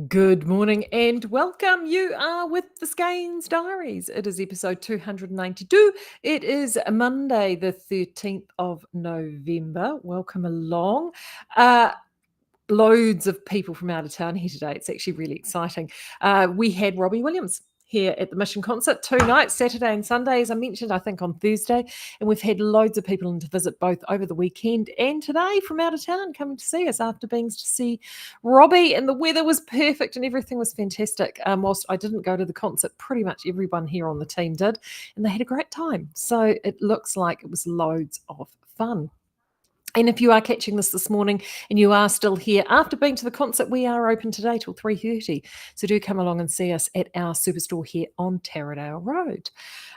Good morning and welcome. You are with the Skeinz Diaries. It is episode 292. It is Monday, the 13th of November. Welcome along. Loads of people from out of town here today. It's actually really exciting. We had Robbie Williams here at the Mission Concert 2 nights, Saturday and Sunday, as I mentioned, I think on Thursday. And we've had loads of people in to visit both over the weekend and today from out of town coming to see us after being to see Robbie. And the weather was perfect and everything was fantastic. Whilst I didn't go to the concert, pretty much everyone here on the team did. And they had a great time. So it looks like it was loads of fun. And if you are catching this morning and you are still here after being to the concert, we are open today till 3:30. So do come along and see us at our superstore here on Taradale Road.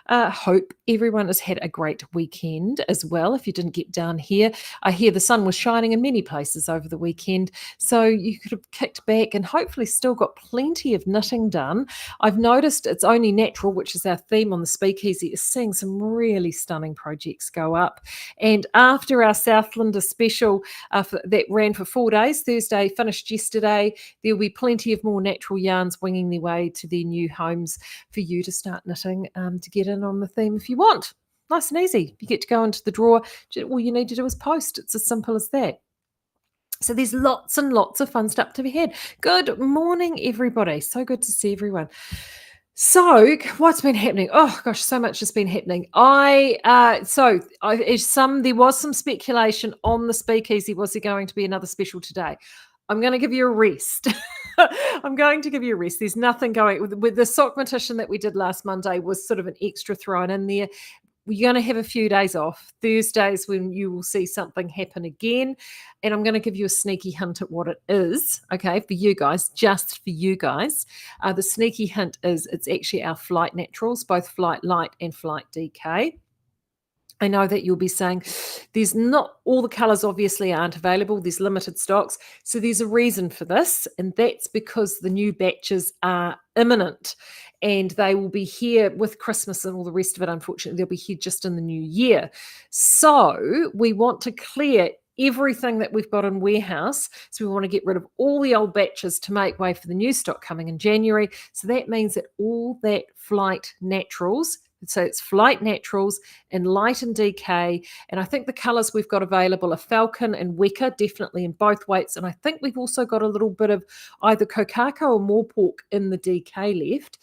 Hope everyone has had a great weekend as well. If you didn't get down here, I hear the sun was shining in many places over the weekend. So you could have kicked back and hopefully still got plenty of knitting done. I've noticed It's Only Natural, which is our theme on the Speakeasy, is seeing some really stunning projects go up. And after our Southlander special that ran for 4 days, Thursday finished yesterday, there'll be plenty of more natural yarns winging their way to their new homes for you to start knitting to get in on the theme if you want. Nice and easy. You get to go into the drawer. All you need to do is post. It's as simple as that. So there's lots and lots of fun stuff to be had. Good morning, everybody. So good to see everyone. So what's been happening? Oh gosh, so much has been happening. There was some speculation on the Speakeasy. Was there going to be another special today? I'm going to give you a rest. I'm going to give you a rest. There's nothing going with the sock competition that we did last Monday was sort of an extra thrown in there. We're going to have a few days off. Thursdays when you will see something happen again. And I'm going to give you a sneaky hint at what it is, okay, for you guys, just for you guys. The sneaky hint is it's actually our Flight Naturals, both Flight Light and Flight DK. I know that you'll be saying there's not all the colours obviously aren't available. There's limited stocks. So there's a reason for this. And that's because the new batches are imminent and they will be here with Christmas and all the rest of it. Unfortunately, they'll be here just in the new year. So we want to clear everything that we've got in warehouse. So we want to get rid of all the old batches to make way for the new stock coming in January. So that means that all that Flight Naturals, so it's Flight Naturals and Light and DK. And I think the colours we've got available are Falcon and Wicker, definitely in both weights. And I think we've also got a little bit of either Kokako or Moorpork in the DK left.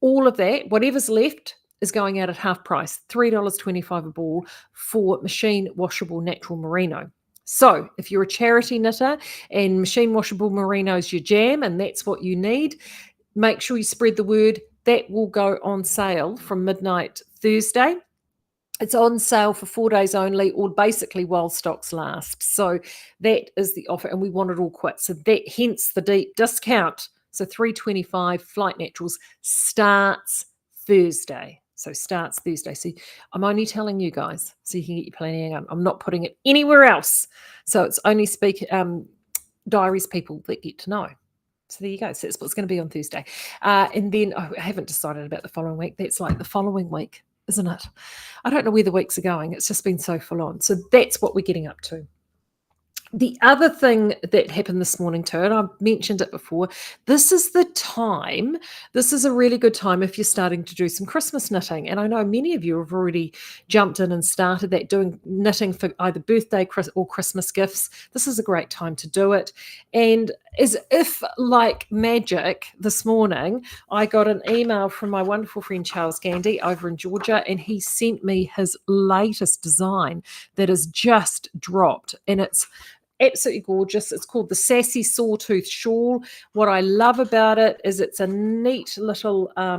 All of that, whatever's left, is going out at half price, $3.25 a ball for machine washable natural merino. So if you're a charity knitter and machine washable merino is your jam and that's what you need, make sure you spread the word. That will go on sale from midnight Thursday. It's on sale for 4 days only, or basically while stocks last. So that is the offer, and we want it all quick. So that hence the deep discount. So $3.25 Flight Naturals starts Thursday. So I'm only telling you guys so you can get your planning on. I'm not putting it anywhere else. So it's only Diaries people that get to know. So there you go. So that's what's going to be on Thursday. And then I haven't decided about the following week. That's like the following week, isn't it? I don't know where the weeks are going. It's just been so full on. So that's what we're getting up to. The other thing that happened this morning too, and I've mentioned it before, this is a really good time if you're starting to do some Christmas knitting. And I know many of you have already jumped in and started that, doing knitting for either birthday or Christmas gifts. This is a great time to do it. And as if like magic, this morning, I got an email from my wonderful friend Charles Gandy over in Georgia, and he sent me his latest design that has just dropped. And it's absolutely gorgeous. It's called the Sassy Sawtooth Shawl. What I love about it is it's a neat little, there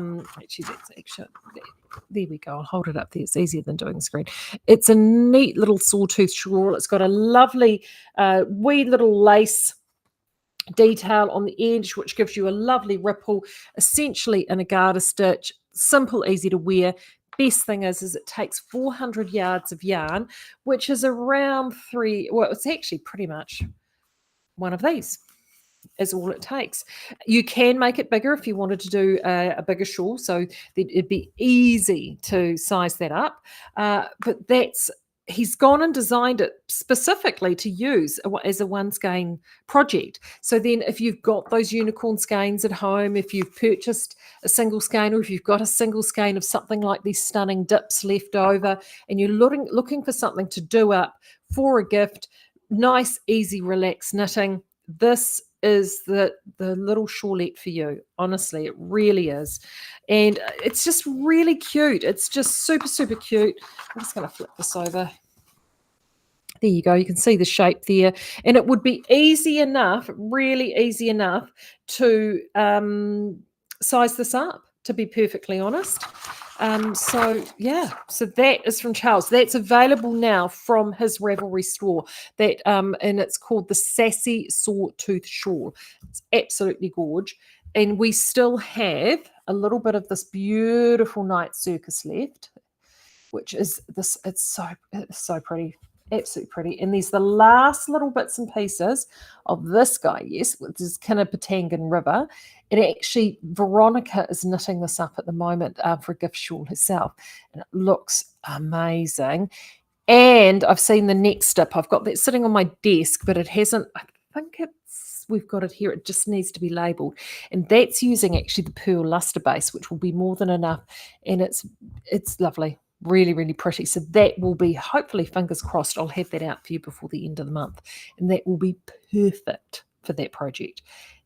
we go. I'll hold it up there. It's easier than doing the screen. It's a neat little sawtooth shawl. It's got a lovely wee little lace detail on the edge, which gives you a lovely ripple, essentially in a garter stitch. Simple, easy to wear. Best thing is it takes 400 yards of yarn, which is around it's actually pretty much one of these is all it takes. You can make it bigger if you wanted to do a bigger shawl, so it'd be easy to size that up. But that's he's gone and designed it specifically to use as a one skein project. So then if you've got those unicorn skeins at home, if you've purchased a single skein, or if you've got a single skein of something like these stunning dips left over, and you're looking for something to do up for a gift, nice, easy, relaxed knitting, this is the little shawlette for you. Honestly, it really is. And it's just really cute. It's just super, super cute. I'm just going to flip this over. There you go. You can see the shape there. And it would be easy enough, really easy enough to size this up, to be perfectly honest. So that is from Charles. That's available now from his Ravelry store. And it's called the Sassy Sawtooth Shawl. It's absolutely gorgeous. And we still have a little bit of this beautiful Night Circus left, which is this. It's so pretty. Absolutely pretty. And there's the last little bits and pieces of this guy, yes, which is Kinnapatangan River. It actually, Veronica is knitting this up at the moment for a gift shawl herself. And it looks amazing. And I've seen the next dip. I've got that sitting on my desk, but it hasn't, I think we've got it here. It just needs to be labelled. And that's using actually the Pearl Luster base, which will be more than enough. And it's lovely. Really, really pretty. So that will be, hopefully, fingers crossed, I'll have that out for you before the end of the month. And that will be perfect for that project.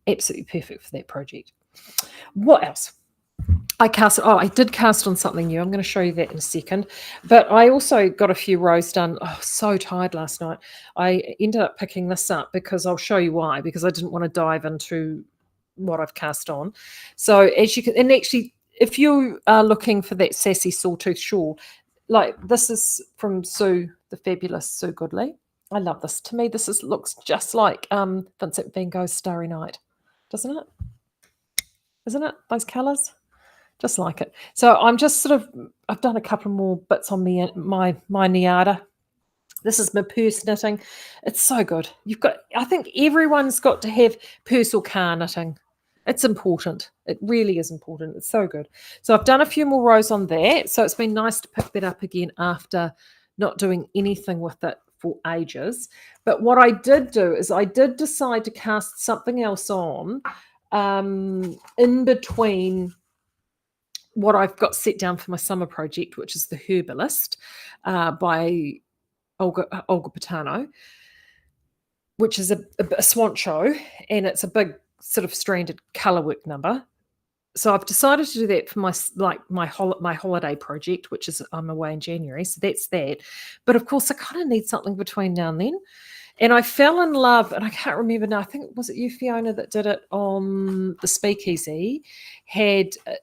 Absolutely perfect for that project. What else? I did cast on something new. I'm going to show you that in a second. But I also got a few rows done. Oh, so tired last night. I ended up picking this up because I'll show you why, because I didn't want to dive into what I've cast on. So as you can, and actually, if you are looking for that Sassy Sawtooth Shawl, like this is from Sue, the fabulous Sue Goodley. I love this. To me, this looks just like Vincent van Gogh's Starry Night, doesn't it? Isn't it? Those colours? Just like it. So I'm just I've done a couple more bits on my Niada. This is my purse knitting. It's so good. I think everyone's got to have purse or car knitting. It's important. It really is important. It's so good. So I've done a few more rows on that. So it's been nice to pick that up again after not doing anything with it for ages. But what I did do is I did decide to cast something else on in between what I've got set down for my summer project, which is The Herbalist by Olga Patano, which is a swancho, and it's a big sort of stranded colour work number. So I've decided to do that for my holiday project, which is I'm away in January. So that's that. But of course, I kind of need something between now and then. And I fell in love, and I can't remember now. I think, was it you, Fiona, that did it on the Speakeasy?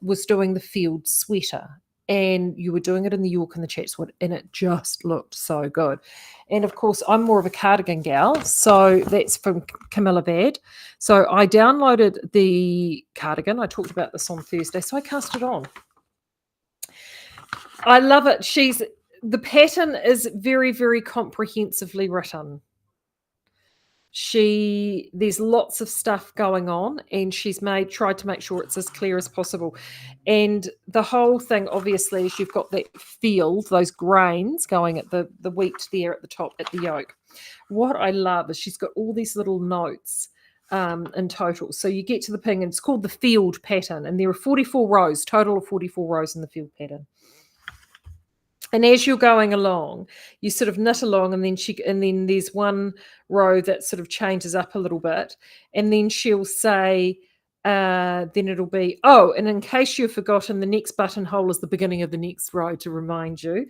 Was doing the field sweater, and you were doing it in the York and the Chatswood, and it just looked so good. And of course, I'm more of a cardigan gal, so that's from Camilla Bad. So I downloaded the cardigan. I talked about this on Thursday, so I cast it on. I love it. The pattern is very, very comprehensively written. There's lots of stuff going on, and she's tried to make sure it's as clear as possible. And the whole thing, obviously, is you've got that field, those grains going at the wheat there at the top at the yoke. What I love is she's got all these little notes in total. So you get to the ping, and it's called the field pattern, and there are 44 rows, total of 44 rows in the field pattern. And as you're going along, you sort of knit along, and then there's one row that sort of changes up a little bit, and then she'll say, then it'll be, and in case you've forgotten, the next buttonhole is the beginning of the next row to remind you,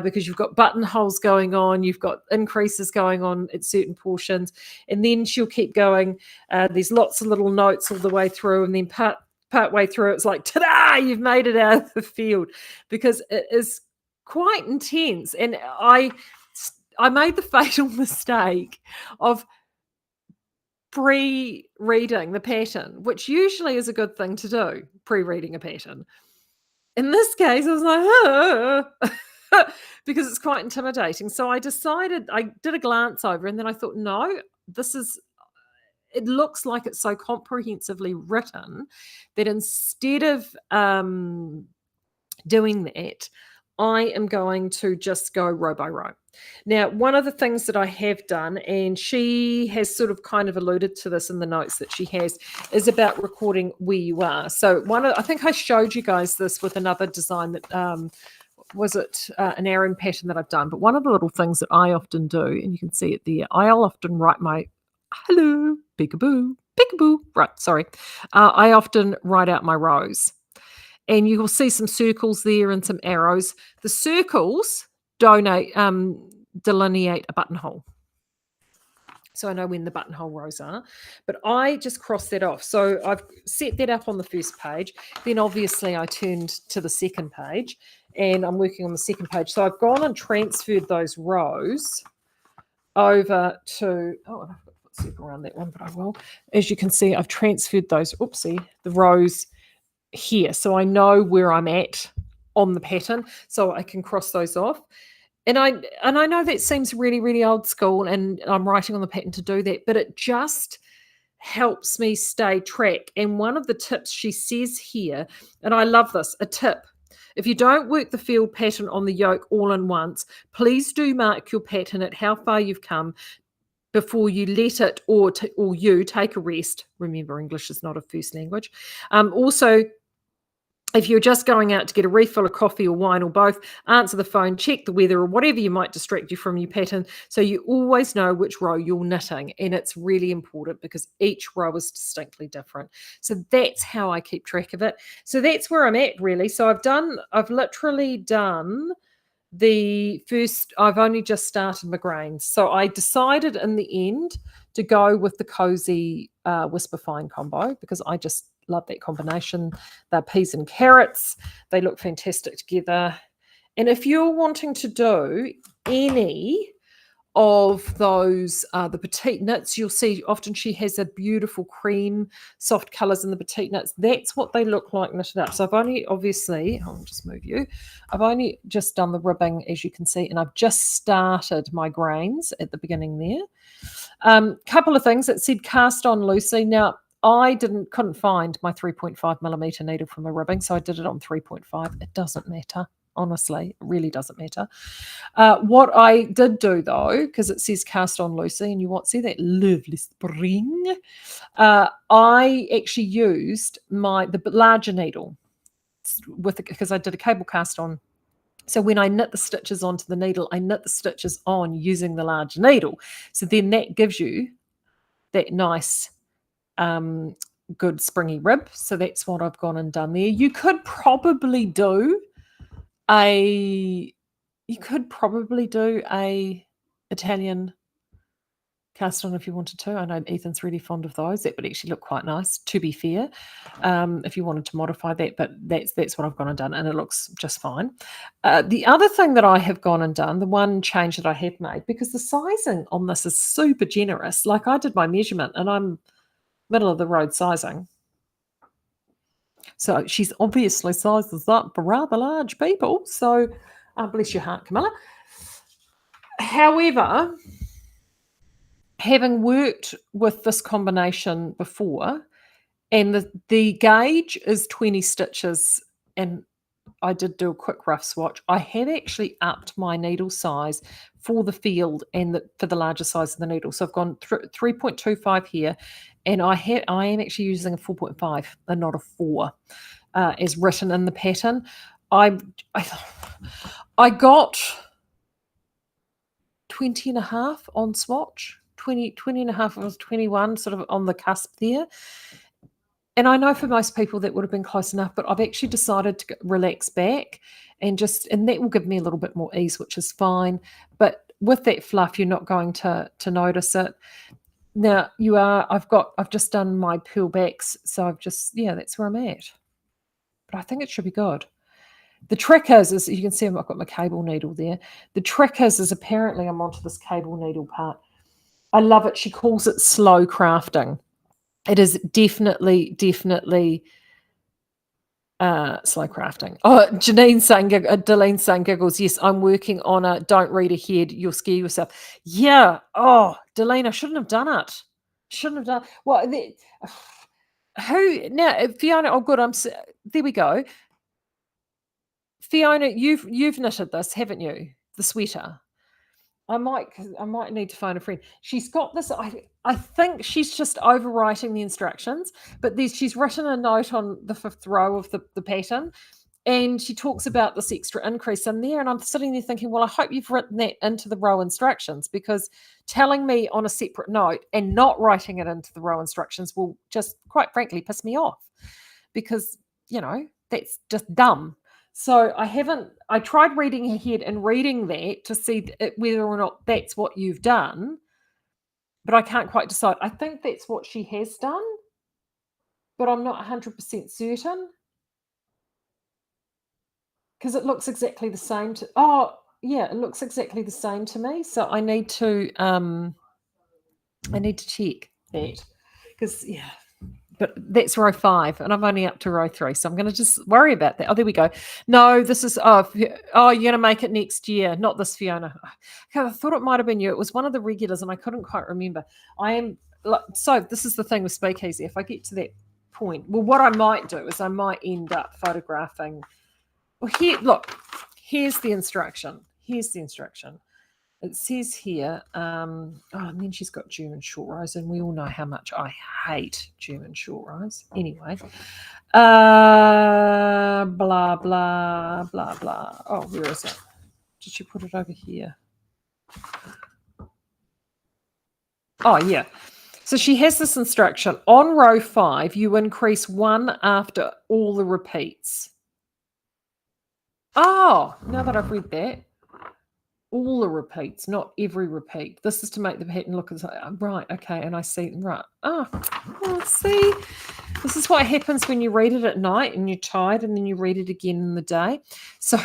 because you've got buttonholes going on, you've got increases going on at certain portions, and then she'll keep going. There's lots of little notes all the way through, and then part way through, it's like, ta-da, you've made it out of the field, because it is quite intense. And I made the fatal mistake of pre-reading the pattern, which usually is a good thing to do, pre-reading a pattern. In this case, I was like, because it's quite intimidating. So I decided, I did a glance over, and then I thought, no, it looks like it's so comprehensively written that instead of doing that, I am going to just go row by row. Now, one of the things that I have done, and she has sort of kind of alluded to this in the notes that she has, is about recording where you are. So I think I showed you guys this with another design that was it an Aran pattern that I've done. But one of the little things that I often do, and you can see it there, I'll often write my hello, peekaboo, peekaboo. Right, sorry. I often write out my rows. And you will see some circles there and some arrows. The circles delineate a buttonhole. So I know when the buttonhole rows are, but I just cross that off. So I've set that up on the first page. Then obviously I turned to the second page and I'm working on the second page. So I've gone and transferred those rows over to, oh, I've got to put circle around that one, but I will. As you can see, I've transferred those, the rows here. So I know where I'm at on the pattern, so I can cross those off. And I know that seems really, really old school, and I'm writing on the pattern to do that, but it just helps me stay track. And one of the tips she says here, and I love this, a tip. If you don't work the field pattern on the yoke all in once, please do mark your pattern at how far you've come before you let it or you take a rest. Remember, English is not a first language. Also, if you're just going out to get a refill of coffee or wine or both, answer the phone, check the weather or whatever you might distract you from your pattern, so you always know which row you're knitting. And it's really important because each row is distinctly different. So that's how I keep track of it. So that's where I'm at, really. So I've literally done I've only just started my grains. So I decided in the end to go with the cozy Whisper Fine combo because I just love that combination. They're peas and carrots. They look fantastic together. And if you're wanting to do any of those, the petite knits, you'll see often she has a beautiful cream, soft colours in the petite knits. That's what they look like knitted up. So I've only I'll just move you. I've only just done the ribbing, as you can see, and I've just started my grains at the beginning there. Couple of things. It said cast on loosely. Now, I couldn't find my 3.5 millimeter needle for my ribbing, so I did it on 3.5. It doesn't matter. Honestly, it really doesn't matter. What I did do, though, because it says cast on loosely, and you want to see that lovely spring, I actually used the larger needle because I did a cable cast on. So when I knit the stitches onto the needle, I knit the stitches on using the large needle. So then that gives you that nice good springy rib. So that's what I've gone and done there. You could probably do a Italian cast on if you wanted to. I know Ethan's really fond of those. That would actually look quite nice, to be fair, if you wanted to modify that. But that's what I've gone and done, and it looks just fine. The other thing that I have gone and done, the one change that I have made, because the sizing on this is super generous. Like I did my measurement, and I'm middle of the road sizing. So she's obviously sized this up for rather large people. So bless your heart, Camilla. However, having worked with this combination before, and the gauge is 20 stitches, and I did do a quick rough swatch. I have actually upped my needle size for the field and for the larger size of the needle. So I've gone 3.25 here, and I am actually using a 4.5 and not a 4 as written in the pattern. I got 20 and a half on swatch, 20 and a half, it was 21, sort of on the cusp there. And I know for most people that would have been close enough, but I've actually decided to relax back and that will give me a little bit more ease, which is fine. But with that fluff, you're not going to notice it. Now I've just done my peel backs, so that's where I'm at. But I think it should be good. The trick is you can see I've got my cable needle there. The trick is apparently I'm onto this cable needle part. I love it. She calls it slow crafting. It is definitely slow crafting. Oh, Delene's saying giggles. Yes, I'm working on a don't read ahead. You'll scare yourself. Yeah. Oh, Delene, I shouldn't have done it. Well, who now? Fiona. Oh, good. There we go. Fiona, you've knitted this, haven't you? The sweater. I might need to phone a friend. She's got this. I think she's just overwriting the instructions, but she's written a note on the fifth row of the pattern, and she talks about this extra increase in there. And I'm sitting there thinking, well, I hope you've written that into the row instructions, because telling me on a separate note and not writing it into the row instructions will just, quite frankly, piss me off, because that's just dumb. So I tried reading ahead and reading that to see whether or not that's what you've done, but I can't quite decide. I think that's what she has done, but I'm not 100% certain, because it looks exactly the same it looks exactly the same to me. So I need to check that, because but that's row 5 and I'm only up to row 3, so I'm going to just worry about that. Oh, there we go. No, this is you're going to make it next year, not this, Fiona. I thought it might have been you. It was one of the regulars and I couldn't quite remember. So this is the thing with Speakeasy. If I get to that point, well, what I might do is I might end up photographing. Well, here's the instruction. It says here, and then she's got German short rows, and we all know how much I hate German short rows. Anyway, blah, blah, blah, blah. Oh, where is it? Did she put it over here? Oh, yeah. So she has this instruction. On row 5, you increase 1 after all the repeats. Oh, now that I've read that. All the repeats, not every repeat. This is to make the pattern look as right. Okay, and I see right. See, this is what happens when you read it at night and you're tired, and then you read it again in the day. So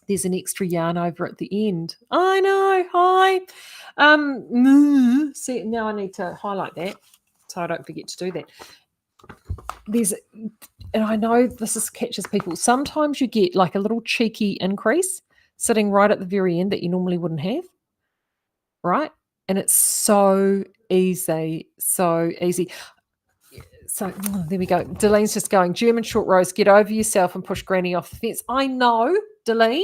there's an extra yarn over at the end. I know. Hi. See, now I need to highlight that so I don't forget to do that. And I know this catches people. Sometimes you get like a little cheeky increase sitting right at the very end that you normally wouldn't have, right? And it's so easy, so easy. So there we go. Delene's just going, German short rows, get over yourself and push Granny off the fence. I know, Delene.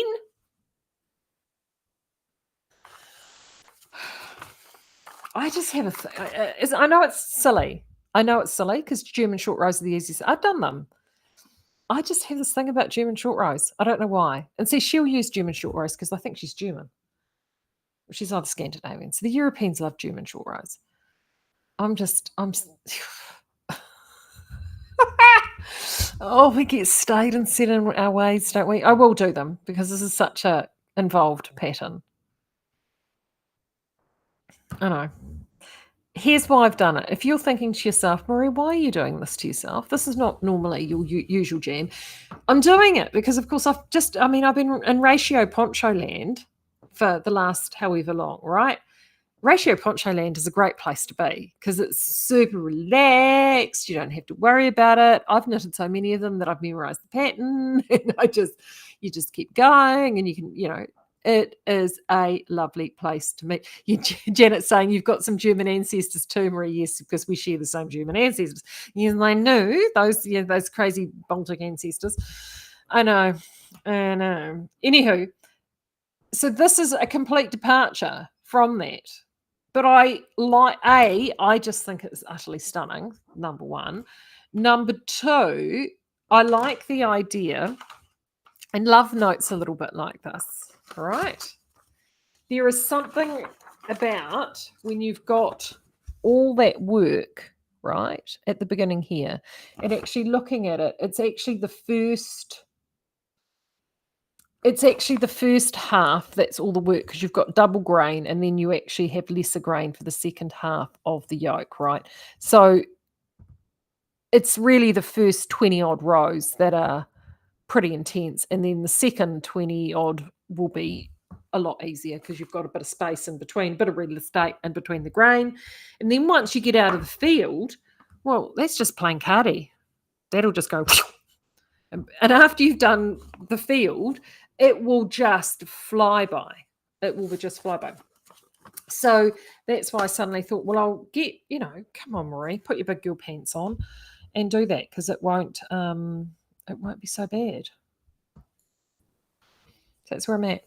I just have a thing. I know it's silly. Because German short rows are the easiest. I've done them. I just have this thing about German short rows. I don't know why. And see, she'll use German short rows because I think she's German. She's either Scandinavian. So the Europeans love German short rows. We get stayed and set in our ways, don't we? I will do them because this is such a involved pattern. I know. Here's why I've done it. If you're thinking to yourself, Maree, why are you doing this to yourself? This is not normally your usual jam. I'm doing it because, of course, I've been in ratio poncho land for the last however long, right? Ratio poncho land is a great place to be because it's super relaxed. You don't have to worry about it. I've knitted so many of them that I've memorized the pattern, and you just keep going, and you can, it is a lovely place to meet. Janet's saying you've got some German ancestors too, Maree. Yes, because we share the same German ancestors. Yes, I know those crazy Baltic ancestors. I know. Anywho, so this is a complete departure from that. But I just think it's utterly stunning, number one. Number two, I like the idea, and love notes a little bit like this, all right? There is something about when you've got all that work, right, at the beginning here, and actually looking at it, it's actually the first half that's all the work, because you've got double grain and then you actually have lesser grain for the second half of the yoke, right? So it's really the first 20 odd rows that are pretty intense, and then the second 20 odd will be a lot easier because you've got a bit of space in between, a bit of real estate in between the grain. And then once you get out of the field, well, that's just plain cardi. That'll just go and after you've done the field, it will just fly by. So that's why I suddenly thought, well, I'll get, come on, Maree, put your big girl pants on and do that, because it won't be so bad. That's where I'm at.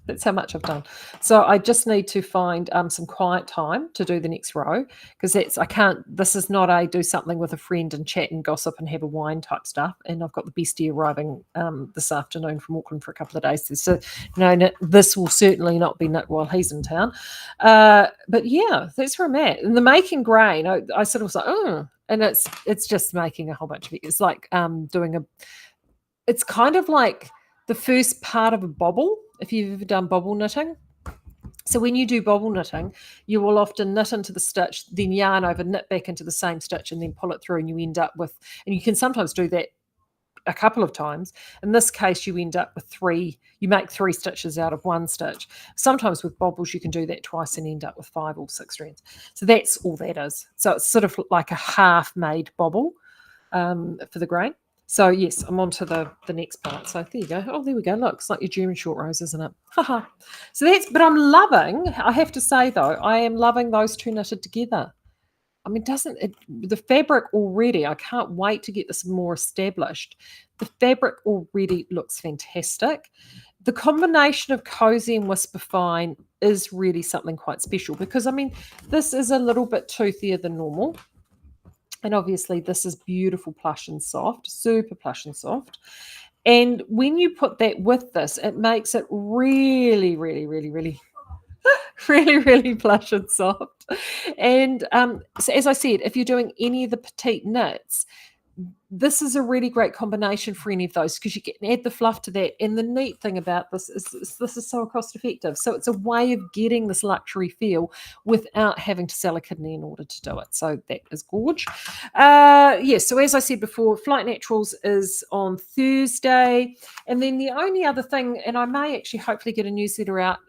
That's how much I've done. So I just need to find some quiet time to do the next row, because this is not a do something with a friend and chat and gossip and have a wine type stuff. And I've got the bestie arriving this afternoon from Auckland for a couple of days. So this will certainly not be knit while he's in town. But yeah, that's where I'm at. And the making grain, I sort of was like, oh, and it's just making a whole bunch of it. It's like it's kind of like the first part of a bobble, if you've ever done bobble knitting. So when you do bobble knitting, you will often knit into the stitch, then yarn over, knit back into the same stitch, and then pull it through, and you end up with, and you can sometimes do that a couple of times. In this case, you end up with you make 3 stitches out of 1 stitch. Sometimes with bobbles, you can do that twice and end up with 5 or 6 strands. So that's all that is. So it's sort of like a half-made bobble for the grain. So yes, I'm on to the next part. So there you go. Oh, there we go. Look, it's like your German short rows, isn't it? Haha. So but I'm loving, I have to say though, I am loving those two knitted together. I mean, the fabric already, I can't wait to get this more established. The fabric already looks fantastic. The combination of cozy and whisper fine is really something quite special, because I mean, this is a little bit toothier than normal. And obviously this is beautiful plush and soft, super plush and soft. And when you put that with this, it makes it really, really, really, really, really, really plush and soft. And so as I said, if you're doing any of the petite knits, this is a really great combination for any of those, because you can add the fluff to that. And the neat thing about this is so cost effective. So it's a way of getting this luxury feel without having to sell a kidney in order to do it. So that is gorge. Yes, so as I said before, Flight Naturals is on Thursday. And then the only other thing, and I may actually hopefully get a newsletter out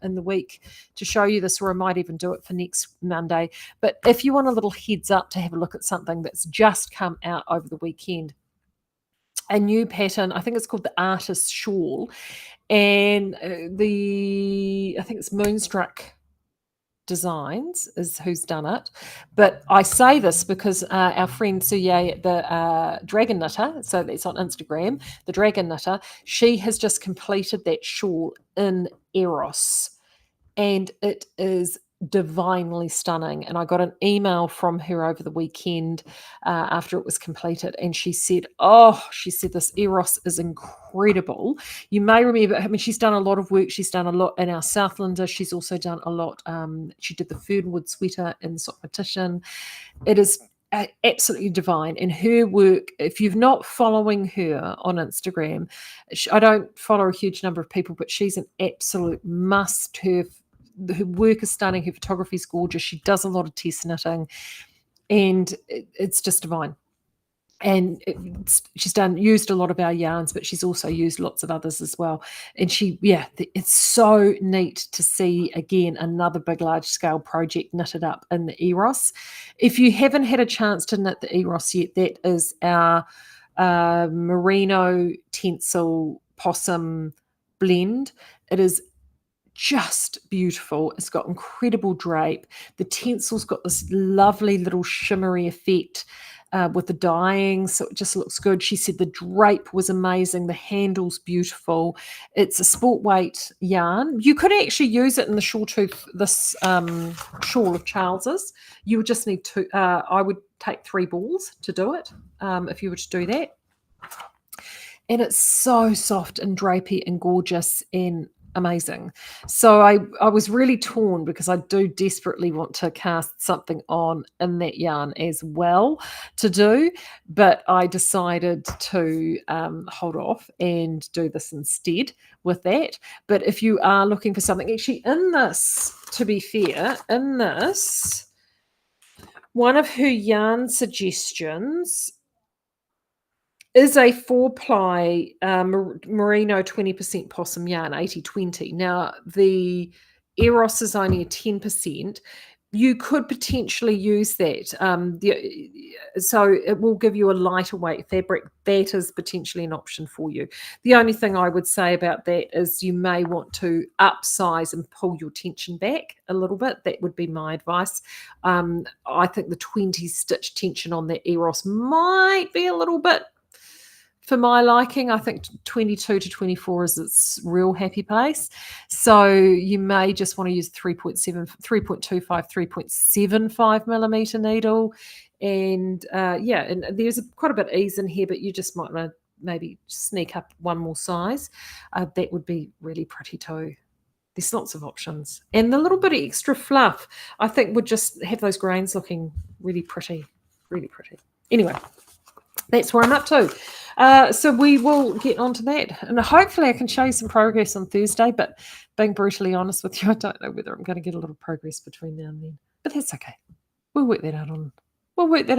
in the week to show you this, or I might even do it for next Monday. But if you want a little heads up to have a look at something that's just come out over the weekend, a new pattern, I think it's called the Artist Shawl, and I think it's Moonstruck Designs is who's done it. But I say this because our friend Suye, the Dragon Knitter, so that's on Instagram, the Dragon Knitter, she has just completed that shawl in Eros, and it is divinely stunning. And I got an email from her over the weekend after it was completed, and she said this Eros is incredible. You may remember, I mean, she's done a lot of work. She's done a lot in our Southlander. She's also done a lot. She did the Fernwood sweater in Sock Petition. It is absolutely divine. And her work, if you're not following her on Instagram, I don't follow a huge number of people, but she's an absolute must. Her work is stunning. Her photography is gorgeous. She does a lot of test knitting, and it's just divine. And she's used a lot of our yarns, but she's also used lots of others as well. And it's so neat to see again another big, large scale project knitted up in the Eros. If you haven't had a chance to knit the Eros yet, that is our merino tencel possum blend. It is just beautiful. It's got incredible drape. The tensel's got this lovely little shimmery effect with the dyeing, so it just looks good. She said the drape was amazing. The handle's beautiful. It's a sport weight yarn. You could actually use it in the this shawl of Charles's. You would just need to, I would take 3 balls to do it if you were to do that. And it's so soft and drapey and gorgeous and amazing. So I was really torn, because I do desperately want to cast something on in that yarn as well to do, but I decided to hold off and do this instead with that. But if you are looking for something, actually in this, to be fair, in this, one of her yarn suggestions is a 4-ply merino 20% possum yarn, 80/20. Now, the Eros is only a 10%. You could potentially use that. So it will give you a lighter weight fabric. That is potentially an option for you. The only thing I would say about that is you may want to upsize and pull your tension back a little bit. That would be my advice. I think the 20 stitch tension on the Eros might be a little bit for my liking. I think 22 to 24 is its real happy place. So you may just want to use 3.7, 3.25, 3.75 millimeter needle. And and there's quite a bit of ease in here, but you just might want to maybe sneak up one more size. That would be really pretty too. There's lots of options. And the little bit of extra fluff, I think, would just have those grains looking really pretty, really pretty. Anyway, that's where I'm up to. So we will get on to that. And hopefully I can show you some progress on Thursday. But being brutally honest with you, I don't know whether I'm going to get a little progress between now and then. But that's okay. We'll work that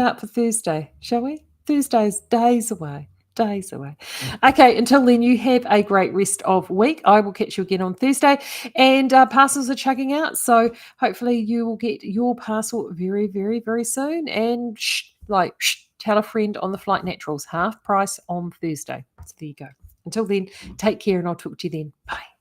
out for Thursday, shall we? Thursday's days away. Days away. Okay, until then, you have a great rest of week. I will catch you again on Thursday. And parcels are chugging out. So hopefully you will get your parcel very, very, very soon. And tell a friend on the Flight Naturals, half price on Thursday. So there you go. Until then, take care and I'll talk to you then. Bye.